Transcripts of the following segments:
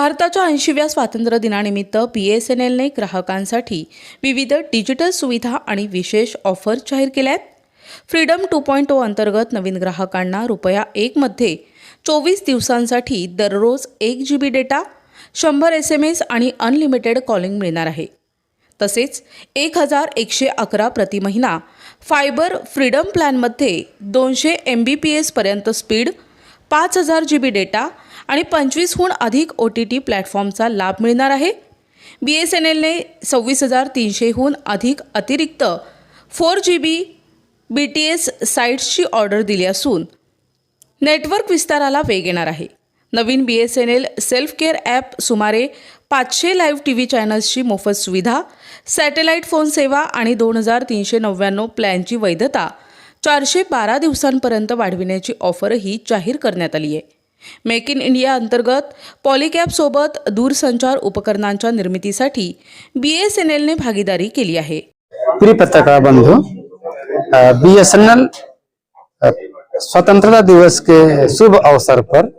भारताच्या 80व्या स्वातंत्र्य दिनानिमित्त BSNLने ग्राहकांसाठी विविध डिजिटल सुविधा आणि विशेष ऑफर जाहीर केल्या आहेत. फ्रीडम 2.0 अंतर्गत नवीन ग्राहकांना ₹1 मध्ये 24 दिवसांसाठी दररोज 1 GB डेटा, 100 SMS आणि अनलिमिटेड कॉलिंग मिळणार आहे. तसेच 1111 प्रति महिना फायबर फ्रीडम प्लॅनमध्ये 200 MBPS पर्यंत स्पीड, 5000 GB डेटा आणि 25हून अधिक OTT प्लॅटफॉर्मचा लाभ मिळणार आहे. BSNLने 26,300हून अधिक अतिरिक्त 4 GB BTS साइट्सची ऑर्डर दिली असून नेटवर्क विस्ताराला वेग येणार आहे. नवीन BSNL सेल्फ केअर ॲप, सुमारे 500 लाईव्ह TV चॅनल्सची मोफत सुविधा, सॅटेलाईट फोन सेवा आणि 2399 प्लॅनची वैधता 412 दिवसांपर्यंत वाढविण्याची ऑफरही जाहीर करण्यात आली आहे. मेक इन इंडिया अंतर्गत पॉलिकॅबसोबत दूरसंचार उपकरणांच्या निर्मितीसाठी BSNLने भागीदारी केली आहे. प्रिय पत्रकार बंधु, BSNL स्वतंत्रता दिवस के शुभ अवसर पर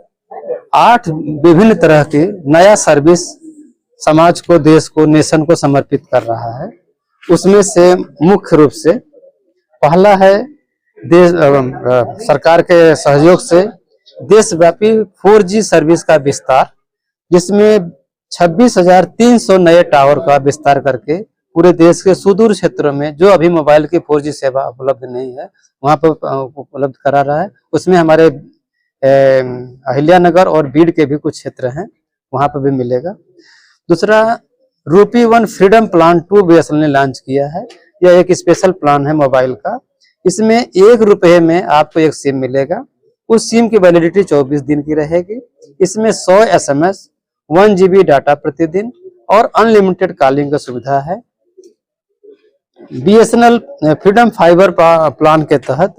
8 विभिन्न तरह की नया सर्विस समाज को, देश को, नेशन को समर्पित कर रहा है. उसमें से मुख्य रूप से पहला है देश सरकार के सहयोग से देशव्यापी 4G सर्विस का विस्तार, जिसमें 26,300 नए टावर का विस्तार करके पूरे देश के सुदूर क्षेत्रों में जो अभी मोबाइल की 4G सेवा उपलब्ध नहीं है वहां पर उपलब्ध करा रहा है. उसमें हमारे अहिल्यानगर और बीड के भी कुछ क्षेत्र हैं, वहां पर भी मिलेगा. दूसरा, ₹1 फ्रीडम प्लान 2 BSNL ने लॉन्च किया है. यह एक स्पेशल प्लान है मोबाइल का. इसमें ₹1 में आपको एक सिम मिलेगा. उस सिम की वैलिडिटी 24 दिन की रहेगी. इसमें 100 SMS, 1 GB डाटा प्रतिदिन और अनलिमिटेड कॉलिंग की सुविधा है. BSNL फ्रीडम फाइबर प्लान के तहत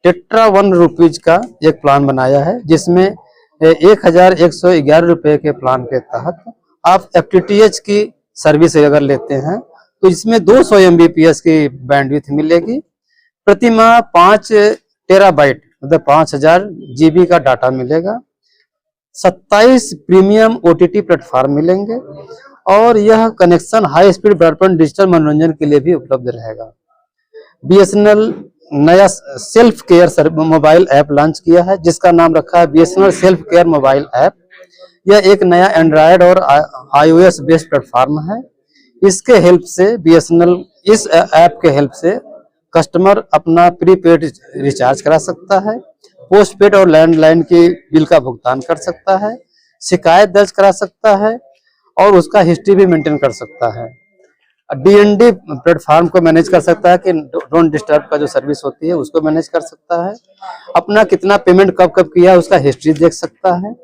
टेट्रा ₹1 का एक प्लान बनाया है, जिसमें ₹1111 के प्लान के तहत आप FTTH की सर्विस अगर लेते हैं तो इसमें 200 MBPS की बैंडविड्थ मिलेगी. प्रति माह 5 टेराबाइट मतलब 5000 GB का डाटा मिलेगा. 27 प्रीमियम OTT प्लेटफॉर्म मिलेंगे और यह connection high speed broadband digital मनोरंजन के लिए भी उपलब्ध रहेगा. BSNL नया self care mobile app launch किया है, जिसका नाम रखा है BSNL self care mobile app. यह एक नया एंड्रॉयड और iOS बेस्ड प्लेटफॉर्म है. इसके हेल्प से BSNL इस ऐप के हेल्प से कस्टमर अपना प्रीपेड रिचार्ज करा सकता है, पोस्टपेड और लैंडलाइन की बिल का भुगतान कर सकता है, शिकायत दर्ज करा सकता है और उसका हिस्ट्री भी मेंटेन कर सकता है. DND प्लेटफॉर्म को मैनेज कर सकता है कि डोंट डिस्टर्ब का जो सर्विस होती है उसको मैनेज कर सकता है. अपना कितना पेमेंट कब कब किया है उसका हिस्ट्री देख सकता है.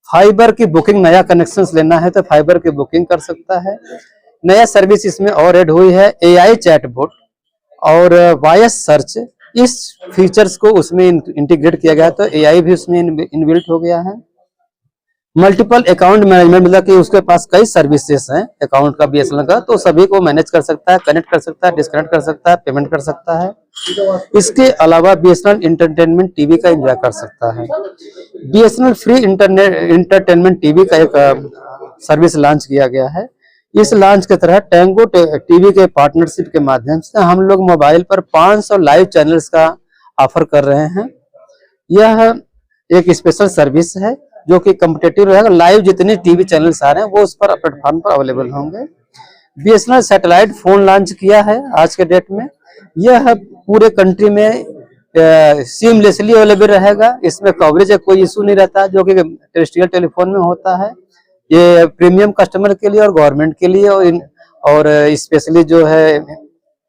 फाइबर की बुकिंग, नया कनेक्शंस लेना है तो फाइबर की बुकिंग कर सकता है. नया सर्विस इसमें और ऐड हुई है AI चैटबॉट और वॉइस सर्च. इस फीचर्स को उसमें इंटीग्रेट किया गया, तो AI भी उसमें इनबिल्ट हो गया है. मल्टीपल अकाउंट मैनेजमेंट, मतलब कि उसके पास कई सर्विसेज हैं अकाउंट का BSNL का, तो सभी को मैनेज कर सकता है, कनेक्ट कर सकता है, डिस्कनेक्ट कर सकता है, पेमेंट कर सकता है. इसके अलावा BSNL इंटरटेनमेंट TV का एंजॉय कर सकता है. BSNL फ्री इंटरटेनमेंट TV का एक सर्विस लॉन्च किया गया है. इस लॉन्च के तहत टैंगो TV के पार्टनरशिप के माध्यम से हम लोग मोबाइल पर 500 लाइव चैनल्स का ऑफर कर रहे हैं. यह एक स्पेशल सर्विस है जो कि कम्पिटेटिव रहेगा. लाइव जितने TV चैनल्स आ रहे हैं वो उस पर प्लेटफॉर्म पर अवेलेबल होंगे. BSNL सैटेलाइट फोन लॉन्च किया है आज के डेट में. यह पूरे कंट्री में सीमलेसली अवेलेबल रहेगा. इसमें कवरेज का कोई इशू नहीं रहता जो कि टेरेस्ट्रियल टेलीफोन में होता है. ये प्रीमियम कस्टमर के लिए और गवर्नमेंट के लिए और स्पेशली जो है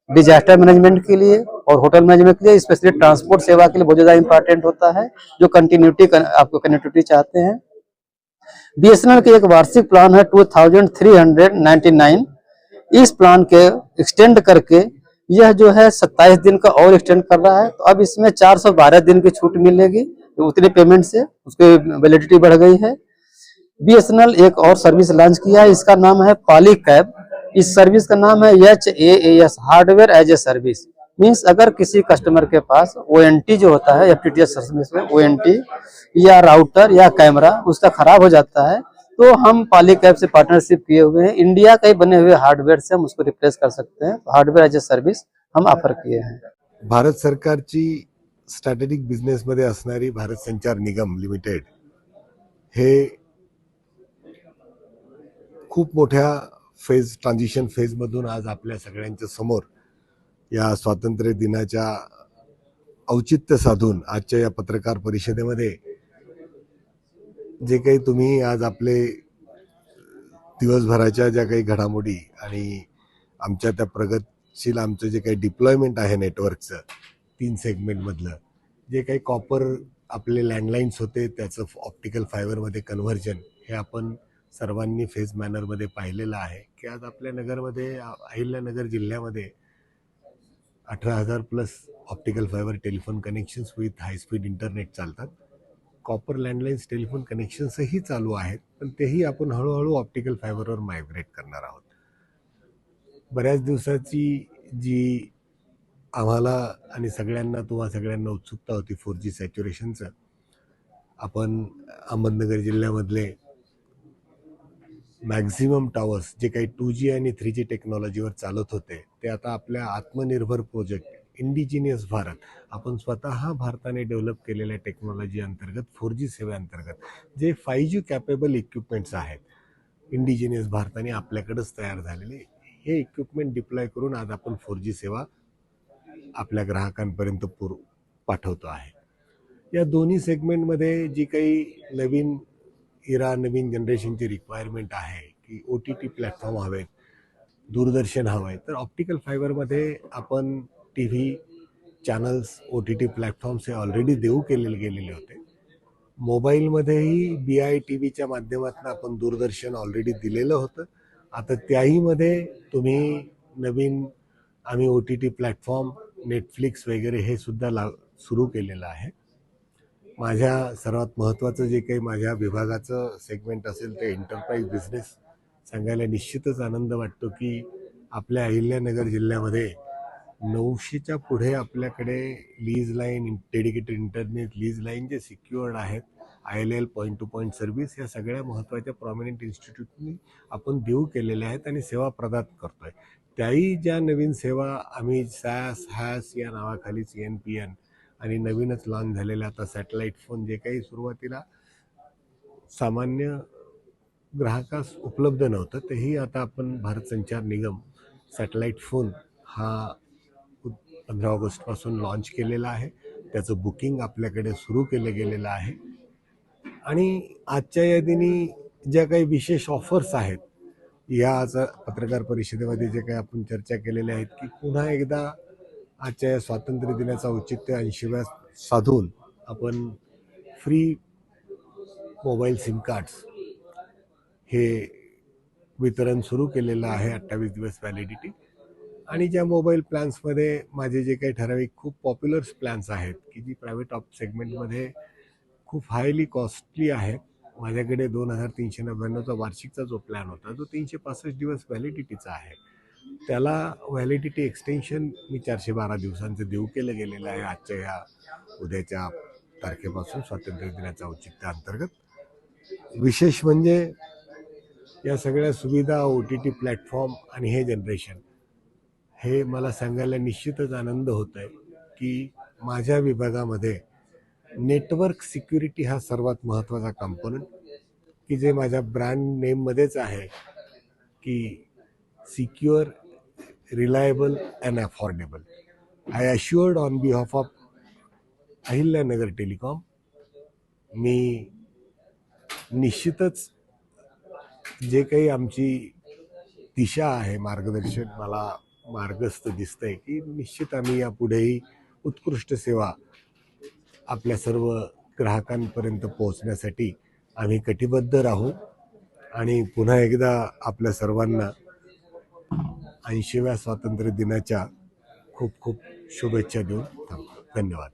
डिजास्टर मैनेजमेंट के लिए और होटल मैनेजमेंट के लिए, स्पेशली ट्रांसपोर्ट सेवा के लिए बहुत ज्यादा इंपॉर्टेंट होता है, जो कंटिन्यूटी आपको कनेक्टिविटी चाहते हैं. BSNL के एक वार्षिक प्लान है 2399. इस प्लान के एक्सटेंड करके यह जो है 27 दिन का और एक्सटेंड कर रहा है. तो अब इसमें 412 दिन की छूट मिलेगी. तो उतने पेमेंट से उसकी वैलिडिटी बढ़ गई है. BSNL एक और सर्विस लॉन्च किया है, इसका नाम है पॉलीकैब. इस सर्विस का नाम है HAAS, hardware as a service. Means अगर किसी कस्टमर के पास ONT जो होता है FTTH सर्विस में ONT या राउटर या कैमरा उसका खराब हो जाता है तो हम पॉलीकैब से पार्टनरशिप किए हुए हैं। इंडिया का ही बने हुए हार्डवेयर से हम उसको रिप्लेस कर सकते हैं। हार्डवेयर एज ए सर्विस हम ऑफर किए हैं। भारत सरकारची स्ट्रॅटेजिक बिझनेसमध्ये असणारी भारत संचार निगम लिमिटेड हे खूप मोठ्या ट्रान्झिशन फेजमधून आज आपल्या सगळ्यांच्या समोर या स्वातंत्र्य दिनाच्या औचित्य साधून आजच्या या पत्रकार परिषदेमध्ये जे काही तुम्ही आज आपले दिवसभराच्या ज्या काही घडामोडी आणि आमच्या त्या प्रगतशील आमचं जे काही डिप्लॉयमेंट आहे नेटवर्कचं 3 सेगमेंटमधलं जे काही कॉपर आपले लँडलाईन्स होते त्याचं ऑप्टिकल फायबरमध्ये कन्व्हर्जन हे आपण सर्वांनी फेज मॅनरमध्ये पाहिलेलं आहे की आज आपल्या नगरमध्ये अहिल्यानगर जिल्ह्यामध्ये 18,000 plus optical fibre telephone connections with high speed internet चालतात. कॉपर लँडलाईन्स टेलिफोन कनेक्शन्सही चालू आहेत, पण तेही आपण हळूहळू ऑप्टिकल फायबरवर मायग्रेट करणार आहोत. बऱ्याच दिवसाची जी आम्हाला आणि सगळ्यांना तुम्हा सगळ्यांना उत्सुकता होती 4G सॅच्युरेशनचं, आपण अहमदनगर जिल्ह्यामधले मॅक्झिमम टॉवर्स जे काही 2G आणि 3G टेक्नॉलॉजीवर चालत होते ते आता आपल्या आत्मनिर्भर प्रोजेक्ट इंडिजिनियस भारत आपण स्वतः भारताने डेव्हलप केलेल्या टेक्नॉलॉजी अंतर्गत 4G सेवेअंतर्गत जे 5G कॅपेबल इक्विपमेंट्स आहेत इंडिजिनियस भारताने आपल्याकडेच तयार झालेले हे इक्विपमेंट डिप्लॉय करून आज आपण 4G सेवा आपल्या ग्राहकांपर्यंत पाठवतो आहे. या दोन्ही सेगमेंटमध्ये जी काही नवीन नवीन जनरेशनची रिक्वायरमेंट आहे की OTT प्लॅटफॉर्म हवेत, दूरदर्शन हवं आहे, तर ऑप्टिकल फायबरमध्ये आपण TV चॅनल्स OTT प्लॅटफॉर्म्स हे ऑलरेडी देऊ गेलेले होते. मोबाईलमध्येही BITVच्या माध्यमातून आपण दूरदर्शन ऑलरेडी दिलेलं होतं. आता त्याहीमध्ये तुम्ही नवीन आम्ही OTT प्लॅटफॉर्म नेटफ्लिक्स वगैरे हे सुद्धा सुरू केलेलं आहे. माझ्या सर्वात महत्त्वाचं जे काही माझ्या विभागाचं सेगमेंट असेल ते एंटरप्राइज बिझनेस सांगायला निश्चितच आनंद वाटतो की आपल्या अहिल्यानगर जिल्ह्यामध्ये 900च्या पुढे आपल्याकडे lease line dedicated internet lease line जे सिक्युअर्ड आहेत ILL point two point service या सगळ्या महत्त्वाच्या प्रॉमिनंट इन्स्टिट्यूटनी आपण देऊ केलेल्या आहेत आणि सेवा प्रदान करतोय. त्याही ज्या नवीन सेवा आम्ही SAS HAS या नावाखाली CNPN आणि नवीनच लॉन्च झालेल्या आता सॅटेलाईट फोन जे काही सुरुवातीला सामान्य ग्राहकास उपलब्ध नव्हतं तेही आता आपण भारत संचार निगम सॅटेलाईट फोन हा 15 ऑगस्टपासून लॉन्च केलेला आहे. त्याचं बुकिंग आपल्याकडे सुरू केलं गेलेलं आहे आणि आजच्या या दिनी ज्या काही विशेष ऑफर्स आहेत या आज पत्रकार परिषदेमध्ये जे काही आपण चर्चा केलेल्या आहेत की पुन्हा एकदा आजच्या या स्वातंत्र्य दिनाचा औचित्य 80व्या साधून आपण फ्री मोबाईल सिम कार्ड्स हे वितरण सुरू केलेलं आहे. 28 दिवस व्हॅलिडिटी आणि ज्या मोबाईल प्लॅन्समध्ये माझे जे काही ठराविक खूप पॉप्युलर प्लॅन्स आहेत की जी प्रायव्हेट सेगमेंटमध्ये खूप हायली कॉस्टली आहेत. माझ्याकडे 2,399चा वार्षिकचा जो प्लॅन होता जो 365 दिवस व्हॅलिडिटीचा आहे त्याला व्हॅलिडिटी एक्सटेन्शन मी 412 दिवसांचं देऊ केलं गेलेलं आहे आजच्या या उद्याच्या तारखेपासून स्वातंत्र्य दिनाच्या औचित्या अंतर्गत. विशेष म्हणजे या सगळ्या सुविधा OTT प्लॅटफॉर्म आणि हे जनरेशन हे मला सांगायला निश्चितच आनंद होत आहे की माझ्या विभागामध्ये नेटवर्क सिक्युरिटी हा सर्वात महत्त्वाचा कंपोनंट की जे माझ्या ब्रँड नेममध्येच आहे की secure reliable and affordable. I assured on behalf of Ahilyanagar telecom मी निश्चितच जे काही आमची दिशा आहे मार्गदर्शन मला मार्गस्थ दिसतंय की निश्चित आम्ही यापुढेही उत्कृष्ट सेवा आपल्या सर्व ग्राहकांपर्यंत पोहोचण्यासाठी आम्ही कटिबद्ध राहू आणि पुन्हा एकदा आपल्या सर्वांना 80व्या स्वातंत्र्य दिनाच्या खूप खूप शुभेच्छा देऊन थांबतो. धन्यवाद.